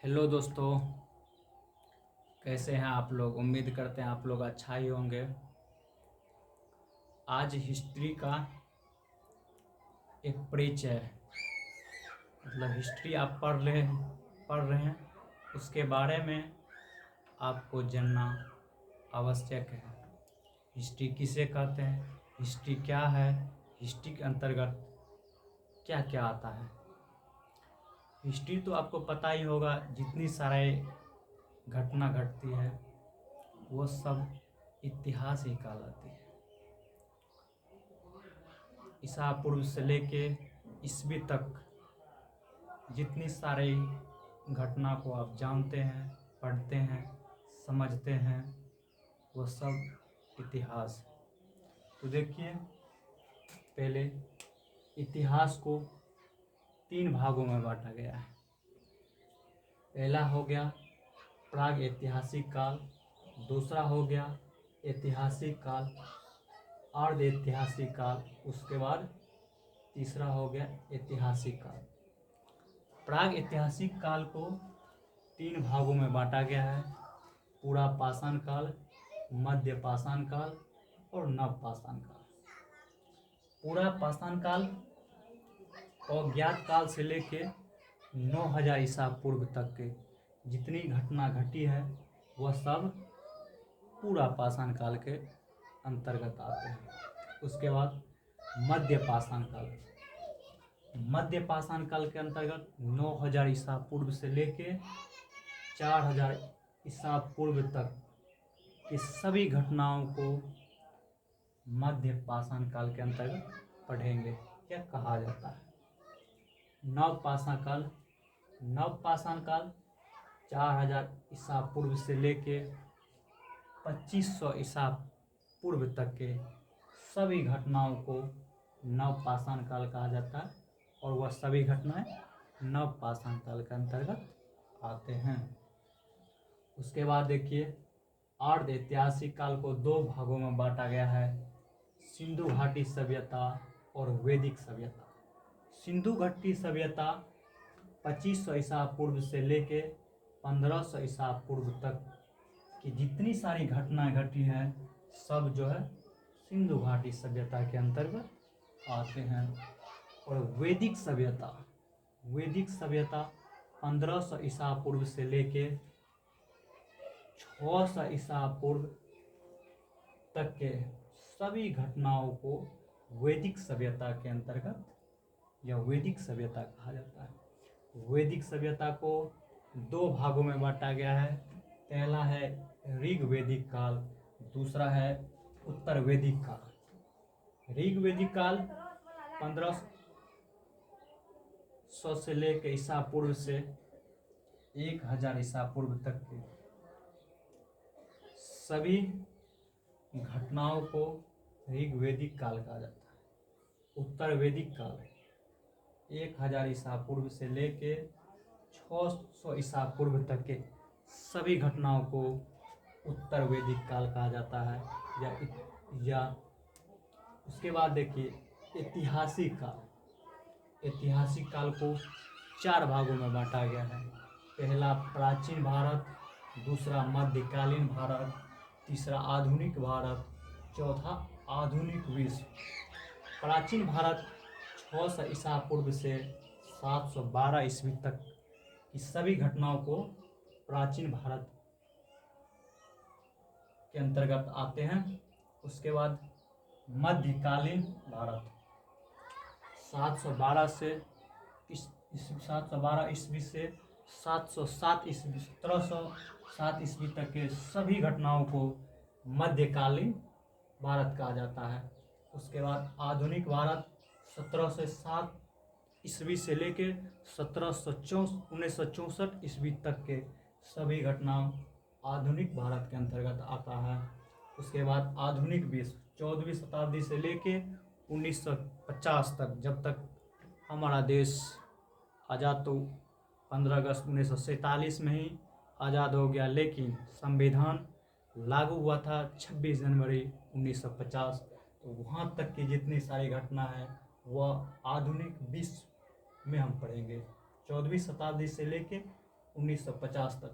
Hello दोस्तों, कैसे हैं आप लोग। उम्मीद करते हैं आप लोग अच्छा ही होंगे। आज हिस्ट्री का एक परिचय, मतलब हिस्ट्री आप पढ़ रहे हैं उसके बारे में आपको जानना आवश्यक है। हिस्ट्री किसे कहते हैं, हिस्ट्री क्या है, हिस्ट्री के अंतर्गत क्या क्या आता है। हिस्ट्री तो आपको पता ही होगा, जितनी सारे घटना घटती है वो सब इतिहास ही कहलाती है। ईसा पूर्व से लेके ईस्वी तक जितनी सारी घटना को आप जानते हैं, पढ़ते हैं, समझते हैं, वो सब इतिहास है। तो देखिए, पहले इतिहास को 3 भागों में बांटा गया है। पहला हो गया प्राग ऐतिहासिक काल, दूसरा हो गया ऐतिहासिक काल, अर्ध ऐतिहासिक काल, उसके बाद तीसरा हो गया ऐतिहासिक काल। प्राग ऐतिहासिक काल को 3 भागों में बांटा गया है। पूरा पाषाण काल, मध्य पाषाण काल और नव पाषाण काल। पूरा पाषाण काल अज्ञात काल से लेके 9000 ईसा पूर्व तक के जितनी घटना घटी है वह सब पूरा पाषाण काल के अंतर्गत आते हैं। उसके बाद मध्य पाषाण काल। मध्य पाषाण काल के अंतर्गत 9000 ईसा पूर्व से लेके 4000 ईसा पूर्व तक की सभी घटनाओं को मध्य पाषाण काल के अंतर्गत पढ़ेंगे। क्या कहा जाता है नव पाषाण काल। नव पाषाण काल 4000 ईसा पूर्व से लेके 2500 ईसा पूर्व तक के सभी घटनाओं को नव पाषाण काल कहा जाता है और वह सभी घटनाएं नव पाषाण काल के अंतर्गत आते हैं। उसके बाद देखिए, अर्ध ऐतिहासिक काल को 2 भागों में बांटा गया है, सिंधु घाटी सभ्यता और वैदिक सभ्यता। सिंधु घाटी सभ्यता 2500 ईसा पूर्व से लेके 1500 ईसा पूर्व तक की जितनी सारी घटनाएं घटी हैं सब जो है सिंधु घाटी सभ्यता के अंतर्गत आते हैं। और वैदिक सभ्यता 1500 ईसा पूर्व से लेके 600 ईसा पूर्व तक के सभी घटनाओं को वैदिक सभ्यता के अंतर्गत या वैदिक सभ्यता कहा जाता है। वैदिक सभ्यता को 2 भागों में बांटा गया है। पहला है ऋग वैदिक काल, दूसरा है उत्तर वैदिक काल। ऋग वैदिक काल 1500 से लेकर ईसा पूर्व से 1000 ईसा पूर्व तक के सभी घटनाओं को ऋग वैदिक काल कहा जाता है। उत्तर वैदिक काल 1000 ईसा पूर्व से लेके 600 ईसा पूर्व तक के सभी घटनाओं को उत्तर वैदिक काल कहा जाता है। या उसके बाद देखिए ऐतिहासिक काल। ऐतिहासिक काल को 4 भागों में बांटा गया है। पहला प्राचीन भारत, दूसरा मध्यकालीन भारत, तीसरा आधुनिक भारत, चौथा आधुनिक विश्व। प्राचीन भारत 600 ईसा पूर्व से 712 ईस्वी तक की सभी घटनाओं को प्राचीन भारत के अंतर्गत आते हैं। उसके बाद मध्यकालीन भारत 712 ईस्वी से 707 ईस्वी 1707 ईस्वी तक के सभी घटनाओं को मध्यकालीन भारत कहा जाता है। उसके बाद आधुनिक भारत 1707 ईस्वी से लेके 1964 ईस्वी तक के सभी घटनाओं आधुनिक भारत के अंतर्गत आता है। उसके बाद आधुनिक विश्व 14वीं शताब्दी से लेके 1950 तक, जब तक हमारा देश आज़ाद, तो 15 अगस्त 1947 में ही आज़ाद हो गया, लेकिन संविधान लागू हुआ था 26 जनवरी 1950। तो वहाँ तक की जितनी सारी घटना है वह आधुनिक विश्व में हम पढ़ेंगे। 14वीं शताब्दी से लेके 1950 तक।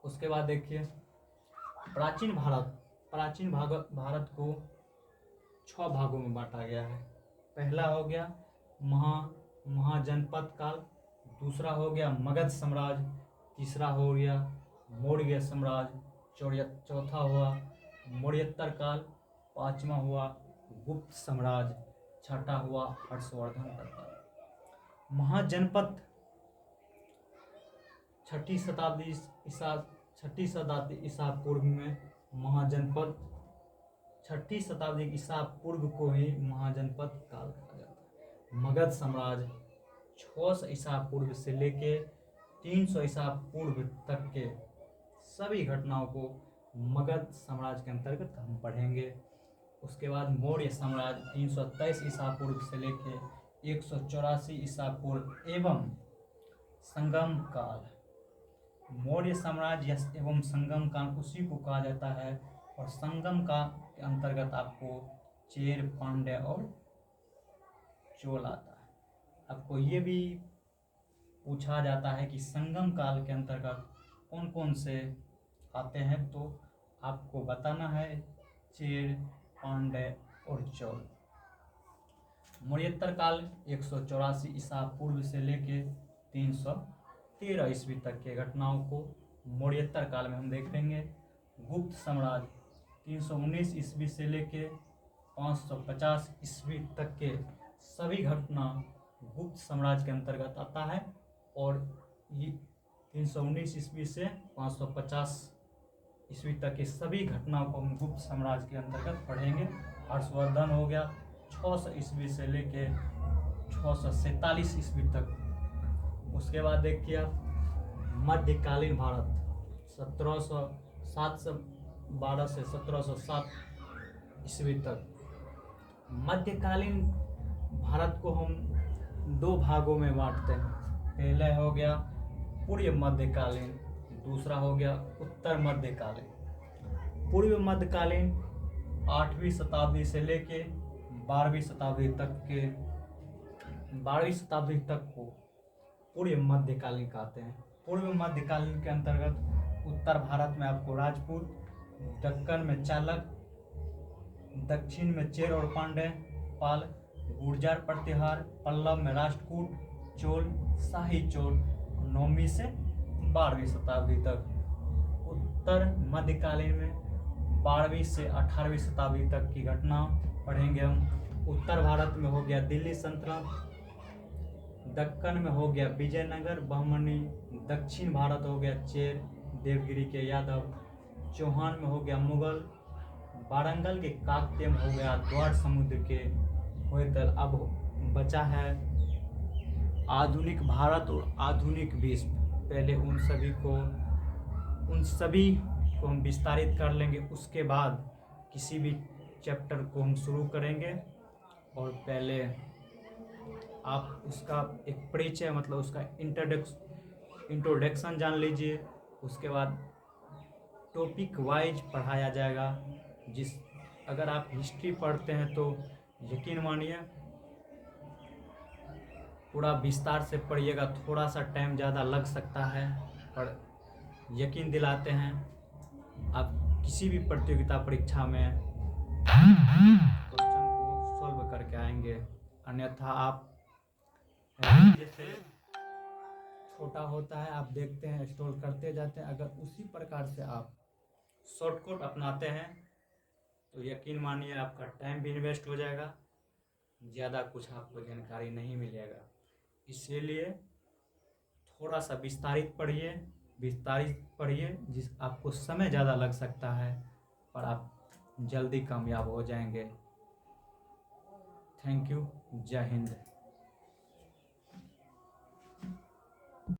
उसके बाद देखिए प्राचीन भारत को 6 भागों में बांटा गया है। पहला हो गया महाजनपद काल, दूसरा हो गया मगध साम्राज्य, तीसरा हो गया मौर्य साम्राज्य, चौथा हुआ मौर्योत्तर काल, पांचवा हुआ गुप्त साम्राज्य, छठा हुआ हर्षवर्धन का काल। महाजनपद छठी शताब्दी ईसा पूर्व में महाजनपद, छठी शताब्दी ईसा पूर्व को ही महाजनपद काल कहा जाता है। मगध साम्राज्य 600 ईसा पूर्व से लेके 300 ईसा पूर्व तक के सभी घटनाओं को मगध साम्राज्य के अंतर्गत हम पढ़ेंगे। उसके बाद मौर्य साम्राज्य 323 ईसा पूर्व से लेके 184 ईसा पूर्व एवं संगम काल। मौर्य साम्राज्य एवं संगम काल उसी को कहा जाता है। और संगम काल के अंतर्गत आपको चेर, पांड्य और चोल आता है। आपको ये भी पूछा जाता है कि संगम काल के अंतर्गत कौन कौन से आते हैं, तो आपको बताना है चेर, पांड्य और चोल। मौर्योत्तर काल 184 ईसा पूर्व से लेके 313 ईस्वी तक के घटनाओं को मौर्योत्तर काल में हम देखेंगे। गुप्त साम्राज्य 319 ईस्वी से लेके 550 ईस्वी तक के सभी घटना गुप्त साम्राज्य के अंतर्गत आता है। और ये 319 ईस्वी से 550 ईस्वी तक के सभी घटनाओं को हम गुप्त साम्राज्य के अंतर्गत पढ़ेंगे। हर्षवर्धन हो गया 600 ईस्वी से लेके 647 ईस्वी तक। उसके बाद देखिए आप मध्यकालीन भारत 712 से 1707 ईस्वी तक। मध्यकालीन भारत को हम 2 भागों में बांटते हैं। पहला हो गया पूर्व मध्यकालीन, दूसरा हो गया उत्तर मध्यकालीन। पूर्व मध्यकालीन 8वीं शताब्दी से लेके 12वीं शताब्दी तक को पूर्व मध्यकालीन कहते हैं। पूर्व मध्यकालीन के अंतर्गत उत्तर भारत में आपको राजपूत, दक्कन में चालक, दक्षिण में चेर और पांड्य, पाल, गुर्जर प्रतिहार, पल्लव में राष्ट्रकूट, चोल, शाही चोल 9वीं से 12वीं शताब्दी तक। उत्तर मध्यकालीन में 12वीं से 18वीं शताब्दी तक की घटना पढ़ेंगे हम। उत्तर भारत में हो गया दिल्ली सल्तनत, दक्कन में हो गया विजयनगर बहमनी, दक्षिण भारत हो गया चेर, देवगिरी के यादव, चौहान में हो गया मुगल, वारंगल के काकतीय में हो गया द्वार समुद्र के होयतल। अब बचा है आधुनिक भारत और आधुनिक विश्व। पहले उन सभी को हम विस्तारित कर लेंगे, उसके बाद किसी भी चैप्टर को हम शुरू करेंगे। और पहले आप उसका एक परिचय मतलब उसका इंट्रोडक्शन जान लीजिए। उसके बाद टॉपिक वाइज पढ़ाया जाएगा। अगर आप हिस्ट्री पढ़ते हैं तो यकीन मानिए पूरा विस्तार से पढ़िएगा, थोड़ा सा टाइम ज़्यादा लग सकता है, पर यकीन दिलाते हैं आप किसी भी प्रतियोगिता परीक्षा में क्वेश्चन को सॉल्व करके आएंगे। अन्यथा आप जैसे छोटा होता है, आप देखते हैं स्टोर करते जाते हैं, अगर उसी प्रकार से आप शॉर्टकट अपनाते हैं तो यकीन मानिए आपका टाइम भी इन्वेस्ट हो जाएगा, ज़्यादा कुछ आपको जानकारी नहीं मिलेगा। इसीलिए थोड़ा सा विस्तारित पढ़िए, जिस आपको समय ज़्यादा लग सकता है पर आप जल्दी कामयाब हो जाएंगे। Thank you. जय हिंद।